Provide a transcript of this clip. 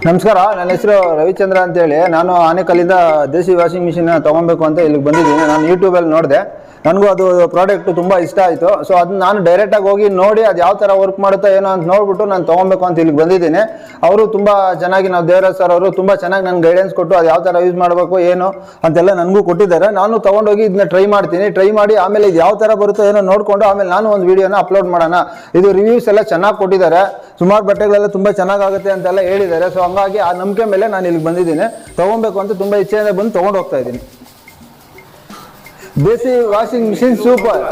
ನಮಸ್ಕಾರ, ನನ್ನ ಹೆಸರು ರವಿಚಂದ್ರ ಅಂತೇಳಿ. ನಾನು ಆನೇಕಲ್ಲಿಂದ ದೇಸಿ ವಾಷಿಂಗ್ ಮಿಷಿನ್ ತೊಗೊಬೇಕು ಅಂತ ಇಲ್ಲಿಗೆ ಬಂದಿದ್ದೀನಿ. ನಾನು ಯೂಟ್ಯೂಬಲ್ಲಿ ನೋಡಿದೆ, ನನಗೂ ಅದು ಪ್ರಾಡಕ್ಟ್ ತುಂಬ ಇಷ್ಟ ಆಯಿತು. ಸೊ ಅದನ್ನ ನಾನು ಡೈರೆಕ್ಟಾಗಿ ಹೋಗಿ ನೋಡಿ ಅದು ಯಾವ ಥರ ವರ್ಕ್ ಮಾಡುತ್ತೋ ಏನೋ ಅಂತ ನೋಡ್ಬಿಟ್ಟು ನಾನು ತೊಗೊಬೇಕು ಅಂತ ಇಲ್ಲಿಗೆ ಬಂದಿದ್ದೀನಿ. ಅವರು ತುಂಬ ಚೆನ್ನಾಗಿ, ನಾವು ದೇವರಾಜ್ ಸರ್ ಅವರು ತುಂಬ ಚೆನ್ನಾಗಿ ನನಗೆ ಗೈಡೆನ್ಸ್ ಕೊಟ್ಟು ಅದು ಯಾವ ಥರ ಯೂಸ್ ಮಾಡಬೇಕು ಏನು ಅಂತೆಲ್ಲ ನನಗೂ ಕೊಟ್ಟಿದ್ದಾರೆ. ನಾನು ತೊಗೊಂಡೋಗಿ ಇದನ್ನ ಟ್ರೈ ಮಾಡ್ತೀನಿ. ಟ್ರೈ ಮಾಡಿ ಆಮೇಲೆ ಇದು ಯಾವ ಥರ ಬರುತ್ತೋ ಏನೋ ನೋಡಿಕೊಂಡು ಆಮೇಲೆ ನಾನು ಒಂದು ವೀಡಿಯೋನ ಅಪ್ಲೋಡ್ ಮಾಡೋಣ. ಇದು ರಿವ್ಯೂಸ್ ಎಲ್ಲ ಚೆನ್ನಾಗಿ ಕೊಟ್ಟಿದ್ದಾರೆ, ಸುಮಾರು ಬಟ್ಟೆಗಳೆಲ್ಲ ತುಂಬ ಚೆನ್ನಾಗಾಗುತ್ತೆ ಅಂತೆಲ್ಲ ಹೇಳಿದ್ದಾರೆ. ಸೊ ಹಂಗಾಗಿ ಆ ನಂಬಿಕೆ ಮೇಲೆ ನಾನು ಇಲ್ಲಿಗೆ ಬಂದಿದ್ದೀನಿ. ತೊಗೊಬೇಕು ಅಂತ ತುಂಬ ಇಚ್ಛೆಯಿಂದ ಬಂದು ತೊಗೊಂಡು ಹೋಗ್ತಾ ಇದ್ದೀನಿ. ದೇಸಿ ವಾಷಿಂಗ್ ಮಿಷಿನ್ ಸೂಪರ್.